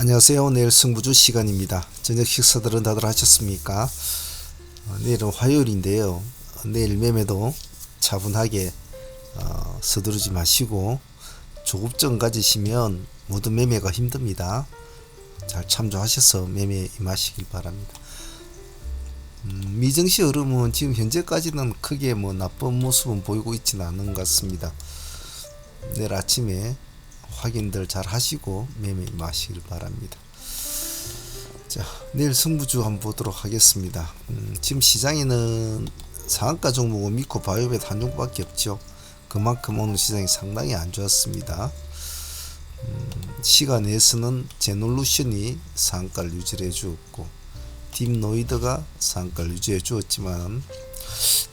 안녕하세요. 내일 승부주 시간입니다. 저녁 식사들은 다들 하셨습니까? 내일은 화요일인데요. 내일 매매도 차분하게 서두르지 마시고 조급증 가지시면 모든 매매가 힘듭니다. 잘 참조하셔서 매매에 임하시길 바랍니다. 미증시 흐름은 지금 현재까지는 크게 나쁜 모습은 보이고 있지는 않은 것 같습니다. 내일 아침에 확인들 잘 하시고 매매 임하시길 바랍니다. 자, 내일 승부주 한번 보도록 하겠습니다. 지금 시장에는 상한가 종목은 미코 바이오벳 한 종밖에 없죠. 그만큼 오늘 시장이 상당히 안 좋았습니다. 시간 내에서는 제놀루션이 상한가를 유지해 주었고 딥노이드가 상한가를 유지해 주었지만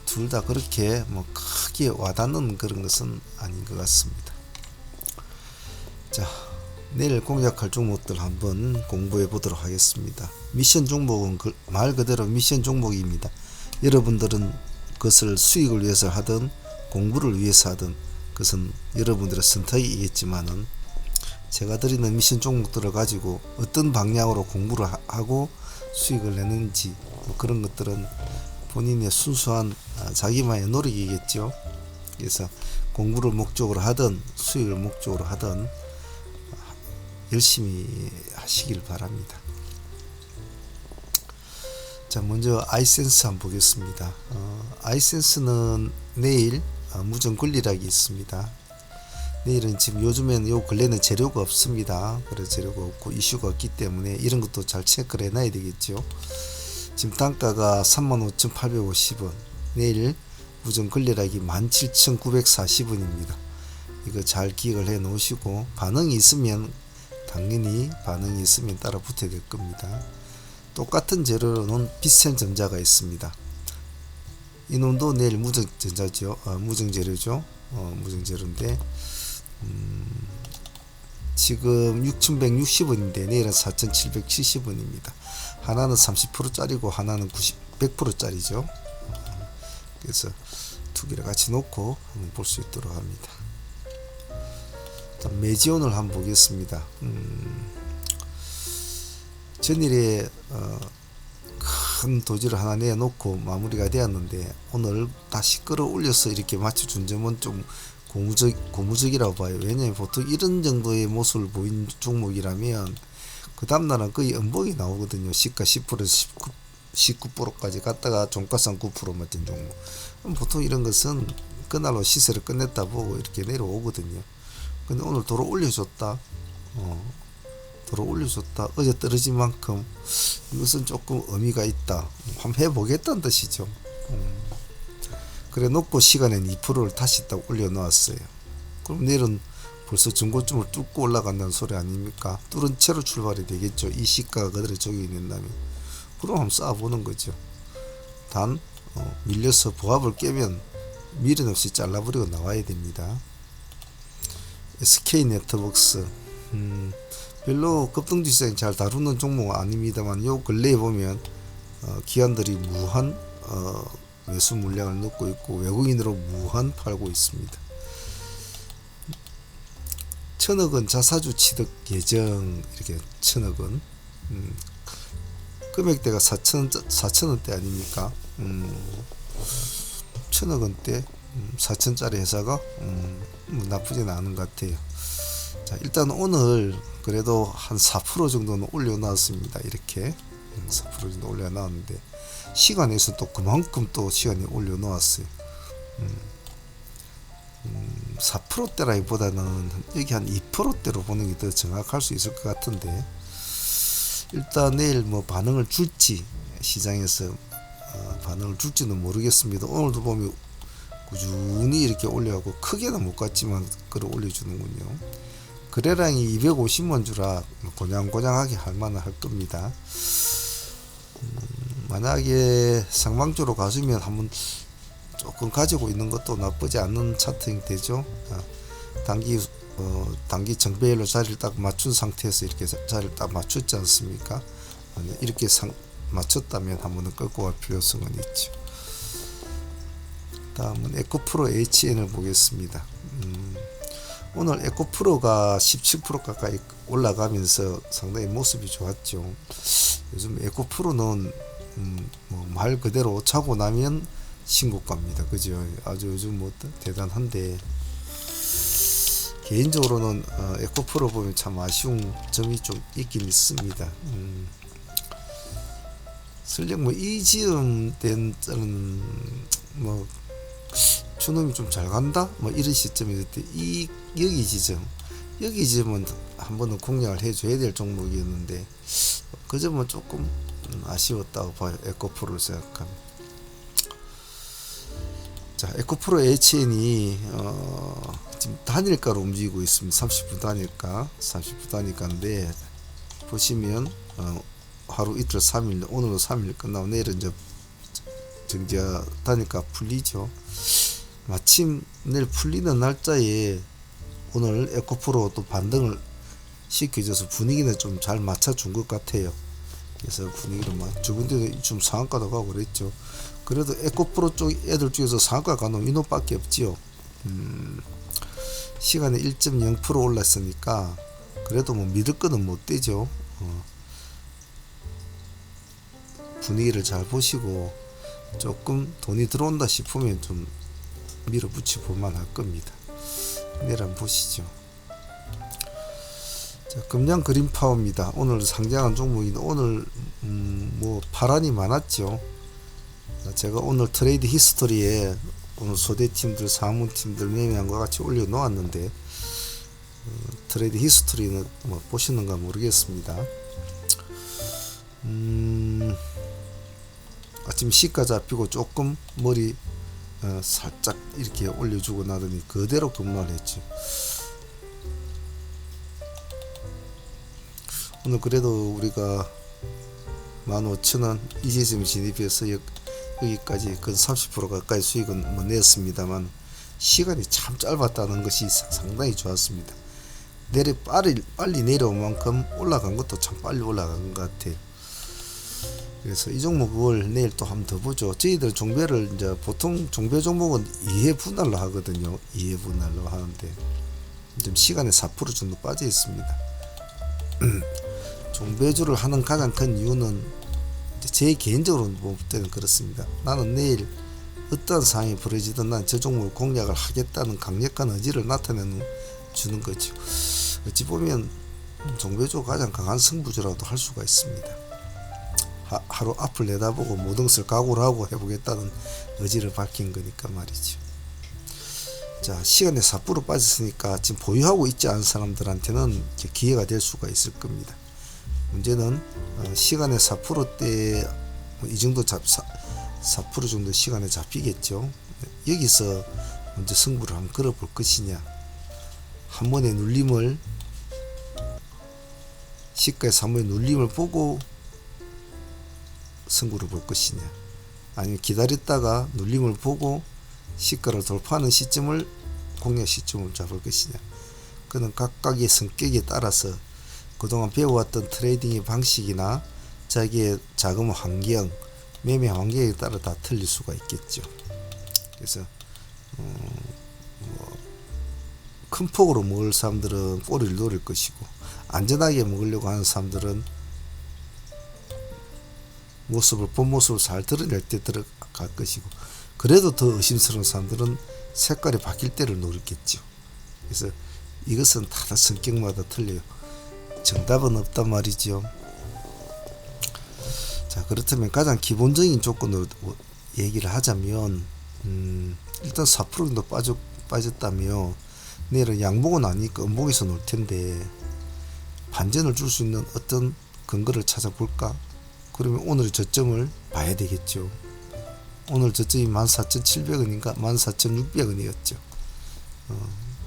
둘 다 그렇게 크게 와닿는 그런 것은 아닌 것 같습니다. 자, 내일 공략할 종목들 한번 공부해 보도록 하겠습니다. 미션 종목은 말 그대로 미션 종목입니다. 여러분들은 그것을 수익을 위해서 하든 공부를 위해서 하든 그것은 여러분들의 선택이겠지만은 제가 드리는 미션 종목들을 가지고 어떤 방향으로 공부를 하고 수익을 내는지 그런 것들은 본인의 순수한 자기만의 노력이겠죠. 그래서 공부를 목적으로 하든 수익을 목적으로 하든 열심히 하시길 바랍니다. 자, 먼저 아이센스 한번 보겠습니다. 아이센스는 내일 무정 권리락이 있습니다. 내일은 지금 요즘에는 요 근래는 재료가 없습니다. 그래서 재료가 없고 이슈가 없기 때문에 이런 것도 잘 체크를 해놔야 되겠죠. 지금 단가가 35,850원, 내일 무정 권리락이 17,940원입니다. 이거 잘 기억을 해 놓으시고 반응이 있으면 당연히 반응이 있으면 따라 붙어야 될 겁니다. 똑같은 재료로는 비센전자가 있습니다. 이놈도 내일 무정전자죠. 무정재료죠. 무정재료인데 지금 6,160원인데 내일은 4,770원입니다. 하나는 30%짜리고 하나는 100%짜리죠. 그래서 두 개를 같이 놓고 한번 볼 수 있도록 합니다. 매지온을 한번 보겠습니다. 전일에 큰 도지를 하나 내놓고 마무리가 되었는데 오늘 다시 끌어올려서 이렇게 맞춰준 점은 좀 고무적이라고 봐요. 왜냐하면 보통 이런 정도의 모습을 보인 종목이라면 그 다음날은 거의 음봉이 나오거든요. 시가 10%에서 19%까지 갔다가 종가상 9% 맞은 종목. 보통 이런 것은 그날로 시세를 끝냈다 보고 이렇게 내려오거든요. 근데 오늘 도로 올려줬다. 어제 떨어진 만큼 이것은 조금 의미가 있다. 한번 해보겠다는 뜻이죠. 그래 놓고 시간엔 2%를 다시 딱 올려놓았어요. 그럼 내일은 벌써 중고점을 뚫고 올라간다는 소리 아닙니까? 뚫은 채로 출발이 되겠죠. 이 시가가 그대로 적용이 된다면. 그럼 한번 쌓아보는 거죠. 단 밀려서 보합을 깨면 미련 없이 잘라버리고 나와야 됩니다. SK네트웍스 별로 급등주 시장 잘 다루는 종목은 아닙니다만 요 근래에 보면 기관들이 무한 매수 물량을 넣고 있고 외국인으로 무한 팔고 있습니다. 천억원 자사주 취득 예정 이렇게 천억원 금액대가 4천원대 아닙니까? 천억원대 4천짜리 회사가 나쁘진 않은 것 같아요. 자, 일단 오늘 그래도 한 4% 정도는 올려놨습니다. 이렇게 4% 정도 올려놨는데 시간에서 또 그만큼 또 시간이 올려놓았어요. 4%대라기보다는 여기 한 2%대로 보는 게 더 정확할 수 있을 것 같은데 일단 내일 반응을 줄지 시장에서 반응을 줄지는 모르겠습니다. 오늘도 보면 꾸준히 이렇게 올려가고 크게는 못 갔지만 끌어올려주는군요. 거래량이 250만 주라 고냥고냥하게 할만은 할 겁니다. 만약에 상방주로 가시면 한번 조금 가지고 있는 것도 나쁘지 않는 차트ing 되죠. 단기 정배열로 자리를 딱 맞춘 상태에서 이렇게 자리를 딱 맞췄지 않습니까? 이렇게 맞췄다면 한번 끌고 갈 필요성은 있죠. 다음은 에코프로 HN을 보겠습니다. 오늘 에코프로가 17% 가까이 올라가면서 상당히 모습이 좋았죠. 요즘 에코프로는 말 그대로 차고 나면 신고가입니다. 그죠? 아주 요즘 뭐 대단한데, 개인적으로는 에코프로 보면 참 아쉬운 점이 좀 있긴 있습니다. 설령 뭐 이 지음 된 뭐 추놈이 좀 잘 간다 뭐 이런 시점일 때 이 여기 지점은 한 번은 공략을 해줘야 될 종목이었는데 그 점은 조금 아쉬웠다고 봐요. 에코프로를 생각하면. 자, 에코프로 HN이 지금 단일가로 움직이고 있습니다. 30분 단일가인데 보시면 하루 이틀 3일 오늘도 3일 끝나고 내일은 이제 정지가 단일가 풀리죠. 마침 내일 풀리는 날짜에 오늘 에코프로 또 반등을 시켜줘서 분위기는 좀 잘 맞춰준 것 같아요. 그래서 분위기를 저번에도 좀 상한가도 가고 그랬죠. 그래도 에코프로 쪽 애들 중에서 상한가 가는 이놈밖에 없지요. 시간에 1.0% 올랐으니까 그래도 뭐 믿을 거는 못 되죠. 분위기를 잘 보시고 조금 돈이 들어온다 싶으면 좀 밀어붙여 볼만 할 겁니다. 내일 한번 보시죠. 자, 금양 그린파워입니다. 오늘 상장한 종목인데 오늘 뭐 파란이 많았죠. 제가 오늘 트레이드 히스토리에 오늘 소대팀들 사무팀들 매매한 것 같이 올려 놓았는데 트레이드 히스토리는 뭐 보시는가 모르겠습니다. 아침 시가 잡히고 조금 머리 살짝 이렇게 올려주고 나더니 그대로 급락을 했죠. 오늘 그래도 우리가 15,000원 이 지점에 진입해서 여기까지 근 30% 가까이 수익은 뭐 냈습니다만 시간이 참 짧았다는 것이 상당히 좋았습니다. 빨리 내려온 만큼 올라간 것도 참 빨리 올라간 것 같아요. 그래서 이 종목을 내일 또 한번 더 보죠. 저희들 종배를 이제 보통 종배 종목은 2회 분할로 하거든요. 2회 분할로 하는데 좀 시간에 4% 정도 빠져 있습니다. 종배주를 하는 가장 큰 이유는 제 개인적으로 볼 때는 그렇습니다. 나는 내일 어떠한 상황이 벌어지든 난 저 종목을 공략을 하겠다는 강력한 의지를 나타내는 주는 거죠. 어찌 보면 종배주가 가장 강한 승부주라도 할 수가 있습니다. 하루 앞을 내다보고 모든 것을 각오를 하고 해보겠다는 의지를 밝힌 거니까 말이죠. 자, 시간에 4% 빠졌으니까 지금 보유하고 있지 않은 사람들한테는 기회가 될 수가 있을 겁니다. 문제는 시간에 4%대 이 정도 4% 정도 시간에 잡히겠죠. 여기서 먼저 승부를 한번 걸어볼 것이냐, 한 번의 눌림을 시가에서 한 번의 눌림을 보고 승부를 볼 것이냐, 아니면 기다렸다가 눌림을 보고 시가를 돌파하는 시점을 공략 시점을 잡을 것이냐. 그는 각각의 성격에 따라서 그동안 배워왔던 트레이딩의 방식이나 자기의 자금 환경, 매매 환경에 따라 다 틀릴 수가 있겠죠. 그래서 큰 폭으로 먹을 사람들은 꼬리를 노릴 것이고, 안전하게 먹으려고 하는 사람들은 본 모습을 잘 드러낼 때 들어갈 것이고, 그래도 더 의심스러운 사람들은 색깔이 바뀔 때를 노리겠죠. 그래서 이것은 다 성격마다 틀려요. 정답은 없단 말이죠. 자, 그렇다면 가장 기본적인 조건으로 얘기를 하자면 일단 4% 정도 빠졌다며 내일은 양봉은 아니니까 음봉에서 놀 텐데 반전을 줄 수 있는 어떤 근거를 찾아볼까? 그러면 오늘의 저점을 봐야 되겠죠. 오늘 저점이 14,700원인가 14,600원이었죠.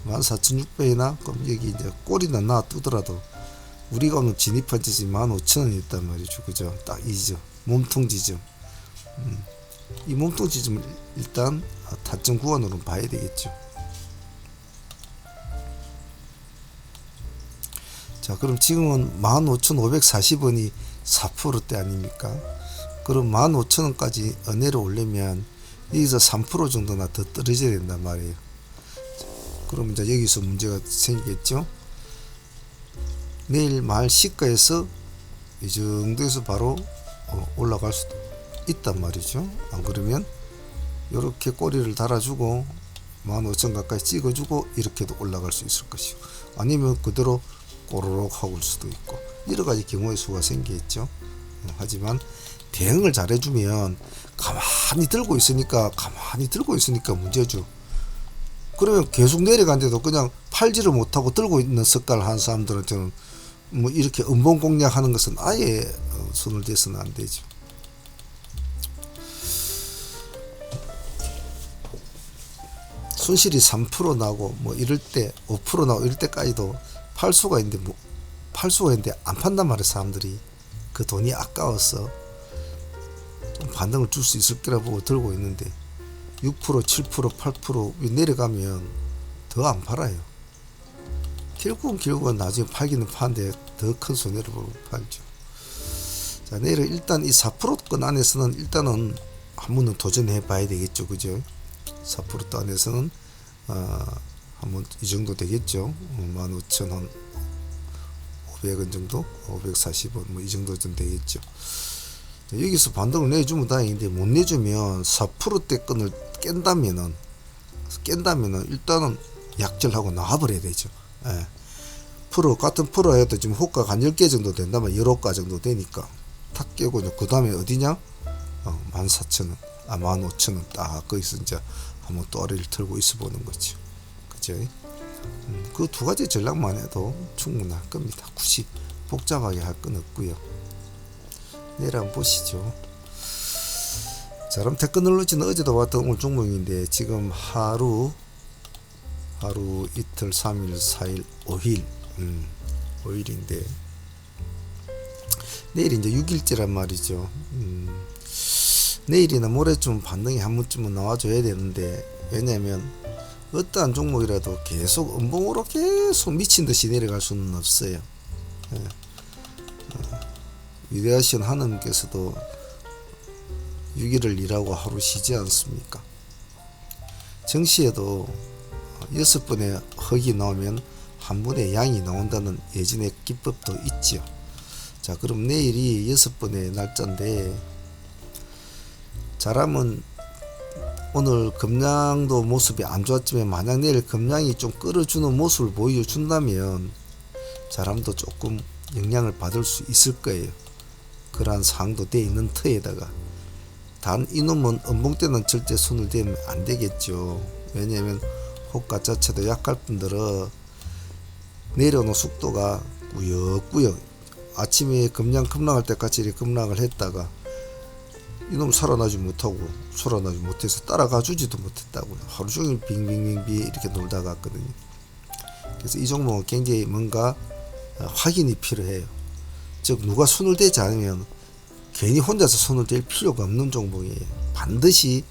14,600원이나 그럼 여기 이제 꼬리나 놔두더라도 우리가 오늘 진입한 지점이 15,000원이었단 말이죠. 그죠? 딱 이 지점, 몸통 지점. 이 몸통 지점을 일단 타점 구간으로 봐야 되겠죠. 자, 그럼 지금은 15,540원이 4%대 아닙니까? 그럼 15,000원까지 내려오려면 여기서 3% 정도나 더 떨어져야 된단 말이에요. 그럼 이제 여기서 문제가 생기겠죠. 내일 마을 시가에서 이 정도에서 바로 올라갈 수도 있단 말이죠. 안 그러면 이렇게 꼬리를 달아주고 15,000 가까이 찍어주고 이렇게도 올라갈 수 있을 것이고, 아니면 그대로 꼬르륵 하고 올 수도 있고, 여러 가지 경우의 수가 생기겠죠. 하지만 대응을 잘해주면 가만히 들고 있으니까 문제죠. 그러면 계속 내려간데도 그냥 팔지를 못하고 들고 있는 습관을 한 사람들한테는 뭐 이렇게 음봉 공략하는 것은 아예 손을 대서는 안 되죠. 손실이 3% 나고 뭐 이럴 때 5% 나고 이럴 때까지도 팔 수가 있는데 안 판단 말이에요. 사람들이 그 돈이 아까워서 반등을 줄 수 있을 거라 보고 들고 있는데 6%, 7%, 8% 내려가면 더 안 팔아요. 결국은 나중에 팔기는 파는데 더 큰 손해를 보고 팔죠. 자, 내일 일단 이 4%권 안에서는 일단은 한 번은 도전해 봐야 되겠죠. 그죠? 4% 안에서는 한번 이 정도 되겠죠. 15,500원 정도, 540원 뭐 이 정도 좀 되겠죠. 여기서 반등을 내주면 다행인데, 못 내주면 4%대권을 깬다면은 일단은 약절하고 나와버려야 되죠. 예. 같은 프로 해도 지금 호가가 한 10개 정도 된다면 10호가 정도 되니까 탁 깨고, 그 다음에 어디냐? 14,000원, 15,000원 딱 거기서 이제 한번 또 아래를 털고 있어 보는 거죠. 그죠? 그 두 가지 전략만 해도 충분할 겁니다. 굳이 복잡하게 할 건 없고요. 내일 한번 보시죠. 자, 그럼 테크놀로지는 어제도 왔던 오늘 종목인데, 지금 하루, 이틀, 3일, 4일, 5일, 5일인데, 내일 이제 6일째란 말이죠. 내일이나 모레쯤 반등이 한 번쯤은 나와줘야 되는데, 왜냐면 어떠한 종목이라도 계속 음봉으로 계속 미친듯이 내려갈 수는 없어요. 예. 위대하신 하느님께서도 6일을 일하고 하루 쉬지 않습니까? 정시에도 6번의 흑이 나오면 한 분의 양이 나온다는 예전의 기법도 있지요. 자, 그럼 내일이 6번의 날짜인데, 잘하면 오늘 금량도 모습이 안 좋았지만 만약 내일 금량이 좀 끌어주는 모습을 보여준다면 잘함도 조금 영향을 받을 수 있을 거예요. 그러한 상도 돼 있는 터에다가, 단 이놈은 음봉 때는 절대 손을 대면 안 되겠죠. 왜냐하면 호가 자체도 약할 뿐더러 내려오는 속도가 꾸역꾸역, 아침에 금량 급락할 때까지 이렇게 급락을 했다가 이놈 살아나지 못해서 따라가 주지도 못했다고요. 하루 종일 빙빙빙 이렇게 놀다 갔거든요. 그래서 이 종목은 굉장히 뭔가 확인이 필요해요. 즉, 누가 손을 대지 않으면 괜히 혼자서 손을 댈 필요가 없는 종목이에요. 반드시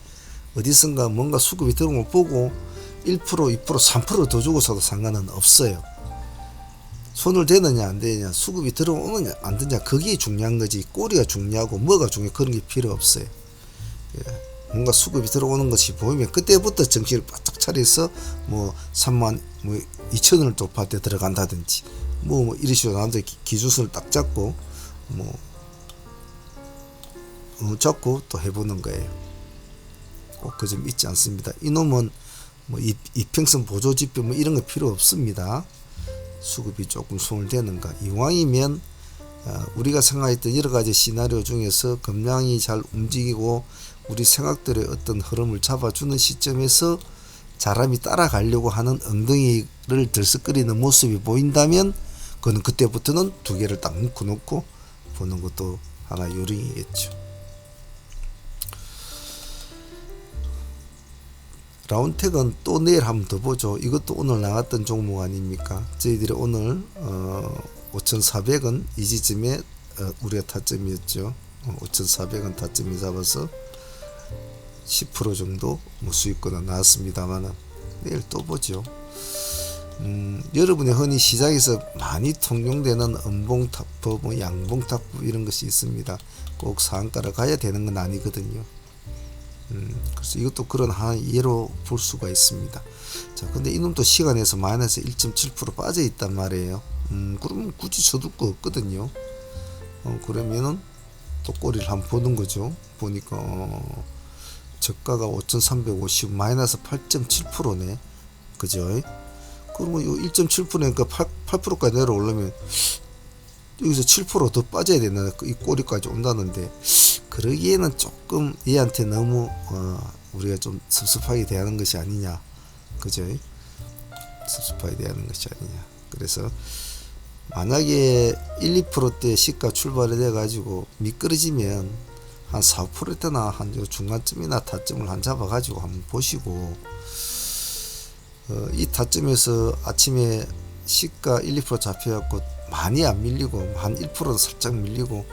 어디선가 뭔가 수급이 들어오는 걸 보고 1%, 2%, 3% 더 주고서도 상관은 없어요. 손을 대느냐 안 대느냐, 수급이 들어오느냐 안 되느냐, 그게 중요한 거지. 꼬리가 중요하고 뭐가 중요해, 그런 게 필요 없어요. 예. 뭔가 수급이 들어오는 것이 보이면 그때부터 정신을 바짝 차려서 뭐 32,000원을 돌파할 때 들어간다든지 뭐 이런 식으로 남들 기준선을 딱 잡고 잡고 또 해보는 거예요. 꼭 그 점 잊지 않습니다. 이놈은 뭐 이평선 보조지표 뭐 이런 거 필요 없습니다. 수급이 조금 손을 대는가, 이왕이면 우리가 생각했던 여러 가지 시나리오 중에서 금량이 잘 움직이고 우리 생각들의 어떤 흐름을 잡아주는 시점에서 사람이 따라가려고 하는 엉덩이를 들썩거리는 모습이 보인다면, 그건 그때부터는 두 개를 딱 묶어놓고 보는 것도 하나 요령이겠죠. 라운텍은 또 내일 한번 더 보죠. 이것도 오늘 나갔던 종목 아닙니까? 저희들이 오늘 5,400원 이 지점에 우리가 타점이었죠. 5,400원 타점이 잡아서 10% 정도 뭐 수익권은 나왔습니다만, 내일 또 보죠. 여러분이 흔히 시장에서 많이 통용되는 음봉탑법, 뭐 양봉탑법 이런 것이 있습니다. 꼭 상가를 가야 되는 건 아니거든요. 그래서 이것도 그런 하나의 예로 볼 수가 있습니다. 자, 근데 이놈도 시간에서 마이너스 1.7% 빠져 있단 말이에요. 그러면 굳이 쳐둘 거 없거든요. 그러면은 또 꼬리를 한번 보는 거죠. 보니까 저가가 5,350 마이너스 8.7%네. 그죠? 그러면 이 1.7%니까 8%까지 내려오려면 여기서 7%더 빠져야 되나? 이 꼬리까지 온다는데, 그러기에는 조금 얘한테 너무 우리가 좀 섭섭하게 대하는 것이 아니냐. 그죠? 섭섭하게 대하는 것이 아니냐. 그래서 만약에 1, 2%대 시가 출발이 돼 가지고 미끄러지면 한 4, 5%대나 한 중간쯤이나 타점을 한 잡아 가지고 한번 보시고, 이 타점에서 아침에 시가 1, 2% 잡혀갖고 많이 안 밀리고 한 1%도 살짝 밀리고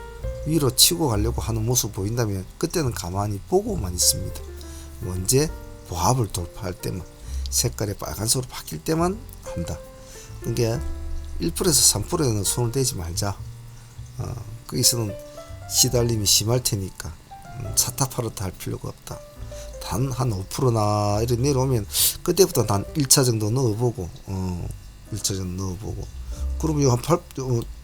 위로 치고 가려고 하는 모습 보인다면 그때는 가만히 보고만 있습니다. 언제 보합을 돌파할 때만, 색깔이 빨간색으로 바뀔 때만 한다. 그게 1%에서 3%에는 손을 대지 말자. 거기서는 시달림이 심할 테니까 사타파르타 할 필요가 없다. 단 한 5%나 이렇게 내려오면 그때부터 난 1차 정도 넣어보고 1차 정도 넣어보고, 그러면 한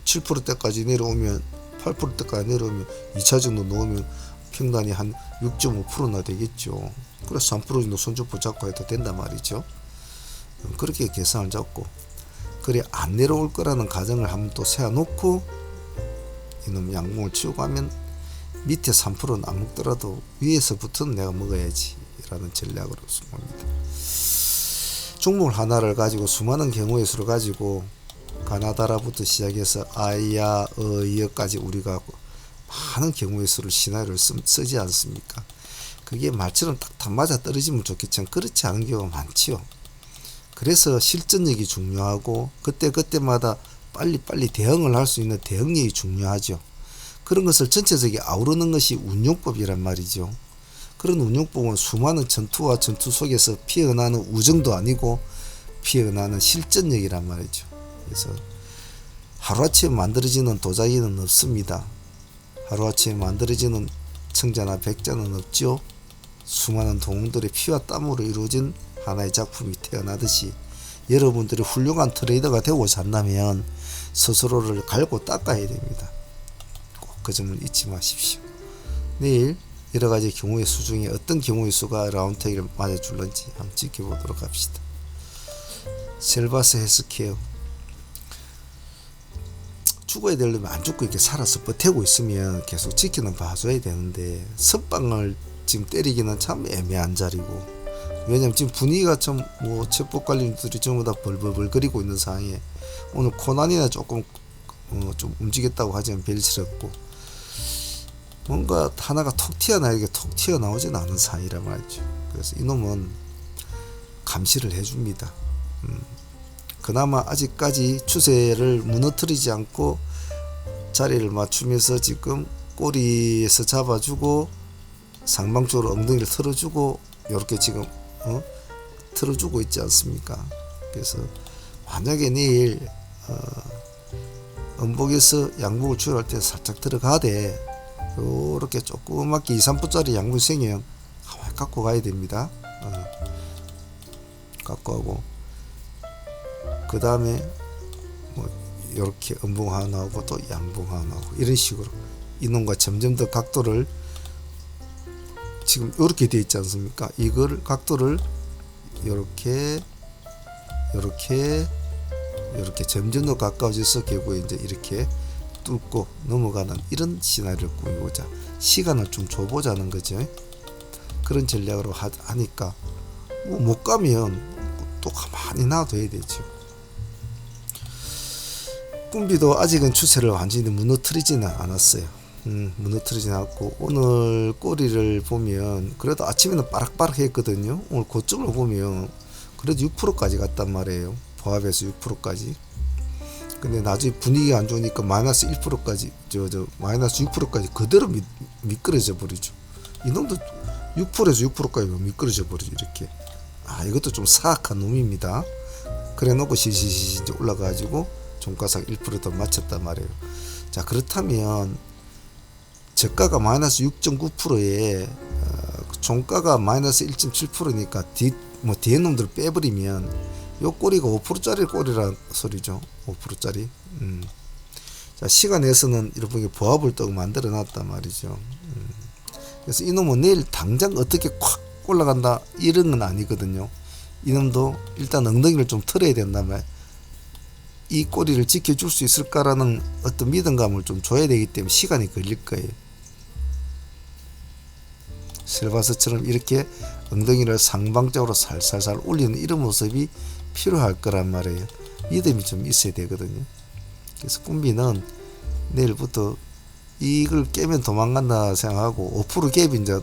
7%대까지 내려오면 8%대까지 내려오면 2차 정도 넣으면 평단이 한 6.5%나 되겠죠. 그래서 3% 정도 손주포 잡고 해도 된단 말이죠. 그렇게 계산을 잡고, 그래 안 내려올 거라는 가정을 한번 또 세워놓고 이놈 양봉을 치우고 하면 밑에 3%는 안 먹더라도 위에서부터는 내가 먹어야지 라는 전략으로 봅니다. 종목 하나를 가지고 수많은 경우의 수를 가지고 가나다라부터 시작해서 아이야 어이어까지 우리가 많은 경우의 수를 시나리오를 쓰지 않습니까? 그게 말처럼 딱 맞아 떨어지면 좋겠지만 그렇지 않은 경우가 많지요. 그래서 실전력이 중요하고 그때마다 빨리 대응을 할 수 있는 대응력이 중요하죠. 그런 것을 전체적으로 아우르는 것이 운용법이란 말이죠. 그런 운용법은 수많은 전투와 전투 속에서 피어나는 우정도 아니고 피어나는 실전력이란 말이죠. 그래서 하루아침에 만들어지는 도자기는 없습니다. 하루아침에 만들어지는 청자나 백자는 없죠. 수많은 동물들의 피와 땀으로 이루어진 하나의 작품이 태어나듯이 여러분들이 훌륭한 트레이더가 되고자 한다면 스스로를 갈고 닦아야 됩니다. 꼭 그 점을 잊지 마십시오. 내일 여러가지 경우의 수 중에 어떤 경우의 수가 라운드테이를 맞아줄런지 한번 지켜보도록 합시다. 셀바스 헬스케어, 죽어야 되려면 안 죽고 이렇게 살아서 버티고 있으면 계속 지켜는 봐줘야 되는데 선빵을 지금 때리기는 참 애매한 자리고, 왜냐면 지금 분위기가 좀 첩보관리들이 전부 다 벌벌거리고 있는 상황에 오늘 코난이나 조금 좀 움직였다고 하지만 별스럽고 뭔가 하나가 톡 튀어나오진 않은 상황이란 말이죠. 그래서 이놈은 감시를 해줍니다. 그나마 아직까지 추세를 무너뜨리지 않고 자리를 맞추면서 지금 꼬리에서 잡아주고 상방쪽으로 엉덩이를 틀어주고 이렇게 지금 틀어주고 있지 않습니까? 그래서 만약에 내일 음복에서 양복을 추월할 때 살짝 들어가되 요렇게 조그맣게 2, 3%짜리 양복이 생기면 가만히 갖고 가야 됩니다. 갖고 가고 그 다음에 요렇게 음봉 하나 나오고 또 양봉 하나 나오고 이런 식으로 이놈과 점점 더 각도를 지금 요렇게 되어 있지 않습니까? 이걸 각도를 요렇게 점점 더 가까워져서 결국에 이제 이렇게 뚫고 넘어가는 이런 시나리오를 꾸미고자 시간을 좀 줘보자는 거죠. 그런 전략으로 하니까 못 가면 또 가만히 놔둬야 되죠. 꿈비도 아직은 추세를 완전히 무너뜨리지는 않았어요. 무너뜨리진 않았고 오늘 꼬리를 보면 그래도 아침에는 빠락빠락 했거든요. 오늘 고점을 보면 그래도 6%까지 갔단 말이에요. 보합에서 6%까지. 근데 나중에 분위기가 안 좋으니까 마이너스 1%까지 마이너스 6%까지 그대로 미끄러져 버리죠. 이놈도 6%에서 6%까지 미끄러져 버리죠. 이렇게 이것도 좀 사악한 놈입니다. 그래 놓고 시시시 이제 올라가가지고 종가상 1% 더 맞췄단 말이에요. 자, 그렇다면 저가가 마이너스 6.9%에 종가가 마이너스 1.7%니까 뒤에 놈들 빼버리면 요 꼬리가 5%짜리 꼬리란 소리죠. 5%짜리. 자, 시간에서는 이렇게 보합을 또 만들어 놨단 말이죠. 그래서 이놈은 내일 당장 어떻게 콱 올라간다 이런 건 아니거든요. 이놈도 일단 엉덩이를 좀 털어야 된다면 이 꼬리를 지켜줄 수 있을까라는 어떤 믿음감을 좀 줘야 되기 때문에 시간이 걸릴 거예요. 셀바스처럼 이렇게 엉덩이를 상방적으로 살살살 올리는 이런 모습이 필요할 거란 말이에요. 믿음이 좀 있어야 되거든요. 그래서 꿈비는 내일부터 이걸 깨면 도망간다 생각하고 5% 갭이 이제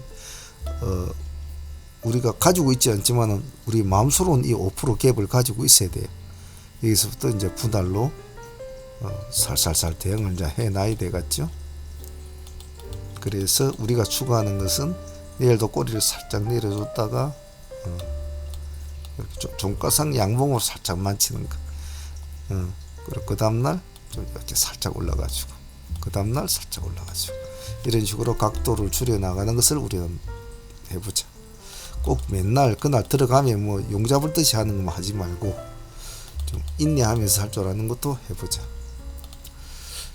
우리가 가지고 있지 않지만은 우리 마음속으로는 이 5% 갭을 가지고 있어야 돼요. 여기서부터 이제 분할로 살살살 대응을 이제 해놔야 되겠죠. 그래서 우리가 추구하는 것은 내일도 꼬리를 살짝 내려줬다가 종가상 양봉으로 살짝만 치는 거. 그리고 그 다음날 좀 이렇게 살짝 올라가지고 그 다음날 살짝 올라가지고 이런 식으로 각도를 줄여 나가는 것을 우리는 해보자. 꼭 맨날 그날 들어가면 뭐 용 잡을 듯이 하는 것만 하지 말고 좀 인내하면서 할 줄 아는 것도 해보자.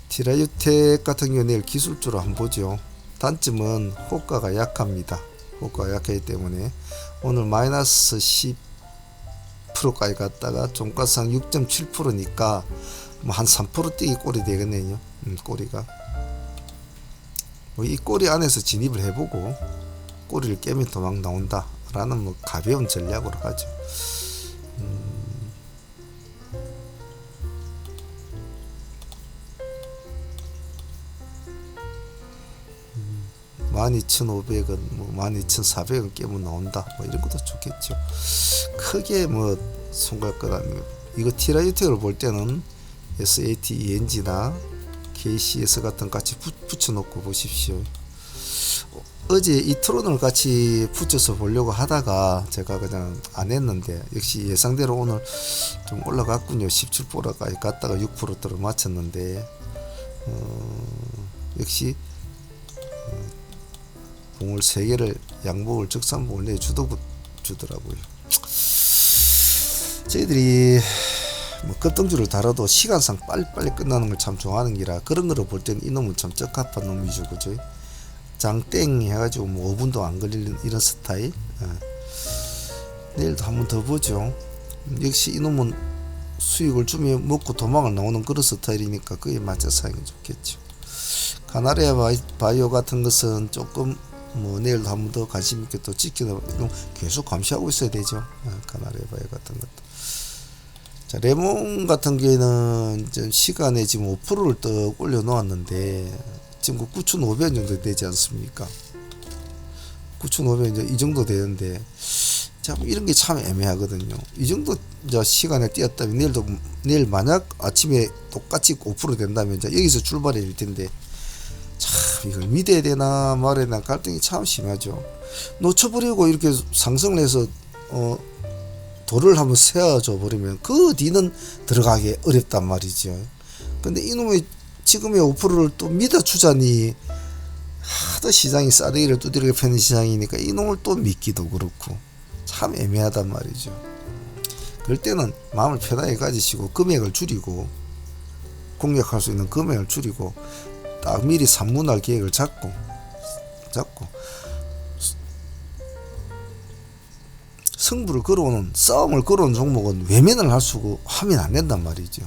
티라유텍 같은 경우 내일 기술주로 한번 보죠. 단점은 호가가 약합니다. 호가가 약하기 때문에 오늘 마이너스 10%까지 갔다가 종가상 6.7%니까 뭐 한 3% 뛰기 꼴이 되겠네요. 꼬리가 뭐 이 꼬리 안에서 진입을 해보고 꼬리를 깨면 도망 나온다 라는 뭐 가벼운 전략으로 하죠. 12,500원, 뭐 12,400원 깨면 나온다. 뭐 이런 것도 좋겠죠. 크게 뭐 손갈 것 아니에요. 이거 티라유텍을 볼 때는 SATENG나 KCS 같은 같이 붙여놓고 보십시오. 어제 이 트론을 같이 붙여서 보려고 하다가 제가 그냥 안 했는데 역시 예상대로 오늘 좀 올라갔군요. 17%까지 갔다가 6%대로 맞췄는데 역시 봉을 3개를 양봉을 적산봉을 내주더라고요. 저희들이 뭐 급등주를 다뤄도 시간상 빨리빨리 끝나는 걸 참 좋아하는 기라 그런 거로 볼 때는 이놈은 참 적합한 놈이죠. 그죠? 장땡 해가지고 뭐 5분도 안 걸리는 이런 스타일. 내일도 한번 더 보죠. 역시 이놈은 수익을 주면 먹고 도망을 나오는 그런 스타일이니까 그에 맞춰 사용이 좋겠죠. 카나리아 바이오 같은 것은 조금 뭐 내일도 한번 더 관심 있게 또 지켜보고 계속 감시하고 있어야 되죠. 카나리아 바이오 같은 것도. 자, 레몬 같은 경우에는 시간에 지금 5%를 떡 올려 놓았는데 지금 9,500원 정도 되지 않습니까? 9,500원 이 정도 되는데 참 이런 게 참 애매하거든요. 이 정도 이제 시간에 뛰었다면 내일 만약 아침에 똑같이 5% 된다면 이제 여기서 출발해야 될 텐데 참 이걸 믿어야 되나 말해야 되나 갈등이 참 심하죠. 놓쳐버리고 이렇게 상승을 해서 돌을 한번 세워줘 버리면 그 뒤는 들어가기 어렵단 말이죠. 근데 이놈의 지금의 5%를 또 믿어주자니 하도 시장이 싸대기를 두드리게 펴는 시장이니까 이놈을 또 믿기도 그렇고 참 애매하단 말이죠. 그럴 때는 마음을 편하게 가지시고 금액을 줄이고 공략할 수 있는 금액을 줄이고 딱 미리 산문할 계획을 잡고 승부를 걸어오는 싸움을 걸어오는 종목은 외면을 할 수고 하면 안 된단 말이죠.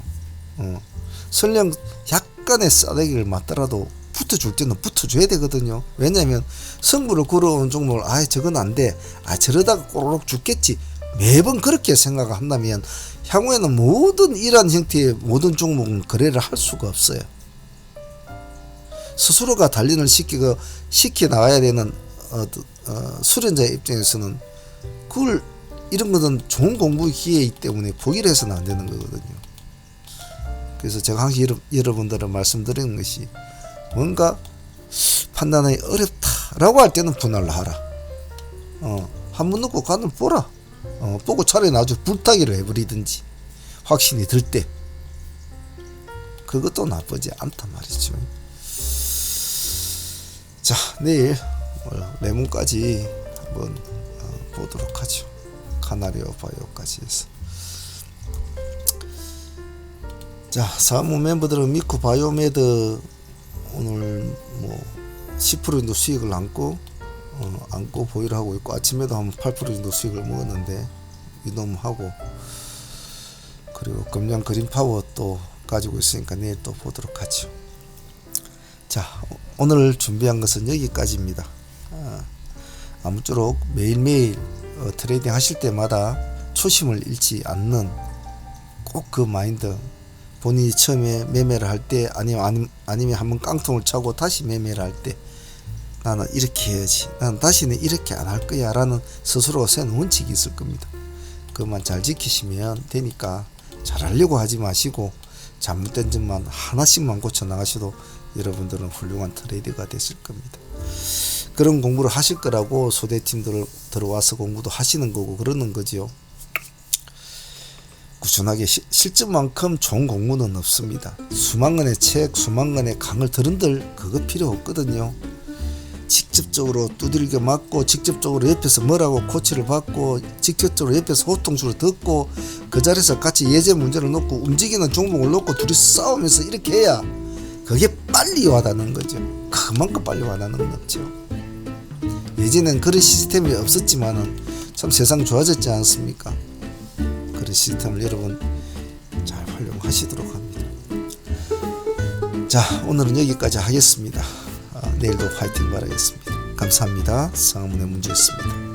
설령 약간의 싸대기를 맞더라도 붙어줄 때는 붙어줘야 되거든요. 왜냐하면 승부를 걸어오는 종목을 저건 안 돼. 저러다가 꼬르륵 죽겠지. 매번 그렇게 생각을 한다면 향후에는 모든 이러한 형태의 모든 종목은 거래를 할 수가 없어요. 스스로가 단련을 시켜 나가야 되는 수련자의 입장에서는 그걸 이런 것은 좋은 공부의 기회이기 때문에 포기를 해서는 안 되는 거거든요. 그래서 제가 항상 여러분들은 말씀드리는 것이 뭔가 판단하기 어렵다라고 할 때는 분할을 하라. 한번 넣고 간을 보라. 보고 차라리 나중에 불타기를 해버리든지 확신이 들 때 그것도 나쁘지 않단 말이죠. 자, 내일 레몬까지 한번 보도록 하죠. 카나리오 바이오까지 해서. 자, 사무 멤버들은 미쿠 바이오메드 오늘 뭐 10% 정도 수익을 안고 보유를 하고 있고, 아침에도 한 8% 정도 수익을 먹었는데 이놈하고, 그리고 금량 그린파워 또 가지고 있으니까 내일 또 보도록 하죠. 자, 오늘 준비한 것은 여기까지입니다. 아무쪼록 매일매일 트레이딩 하실 때마다 초심을 잃지 않는 꼭 그 마인드, 본인이 처음에 매매를 할 때 아니면 한번 깡통을 차고 다시 매매를 할 때 나는 이렇게 해야지, 나는 다시는 이렇게 안 할 거야 라는 스스로가 세운 원칙이 있을 겁니다. 그것만 잘 지키시면 되니까 잘하려고 하지 마시고 잘못된 점만 하나씩만 고쳐 나가셔도 여러분들은 훌륭한 트레이더가 되실 겁니다. 그런 공부를 하실 거라고 소대팀들 들어와서 공부도 하시는 거고 그러는 거죠. 꾸준하게 실전만큼 좋은 공부는 없습니다. 수만 권의 책, 수만 권의 강을 들은들 그거 필요 없거든요. 직접적으로 두들겨 맞고, 직접적으로 옆에서 뭐라고 코치를 받고, 직접적으로 옆에서 호통수를 듣고, 그 자리에서 같이 예제 문제를 놓고 움직이는 종목을 놓고 둘이 싸우면서 이렇게 해야 그게 빨리 와닿는 거죠. 그만큼 빨리 와닿는 건 없죠. 예전엔 그런 시스템이 없었지만은 참 세상 좋아졌지 않습니까? 그런 시스템을 여러분 잘 활용하시도록 합니다. 자, 오늘은 여기까지 하겠습니다. 내일도 파이팅 바라겠습니다. 감사합니다. 상문의 문제였습니다.